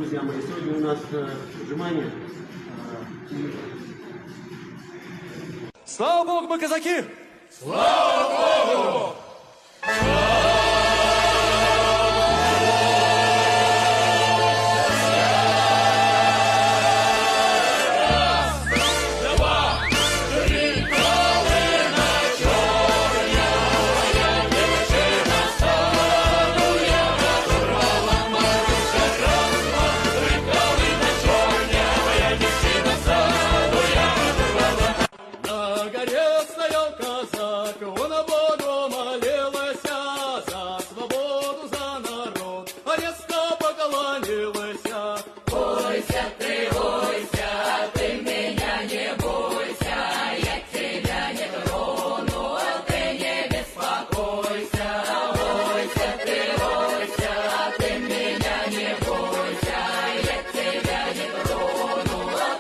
друзья мои, сегодня у нас отжимания. Слава Богу, мы казаки! На горе стоял казак, он на Богу молился, за свободу, за народ, а резко поклонилась.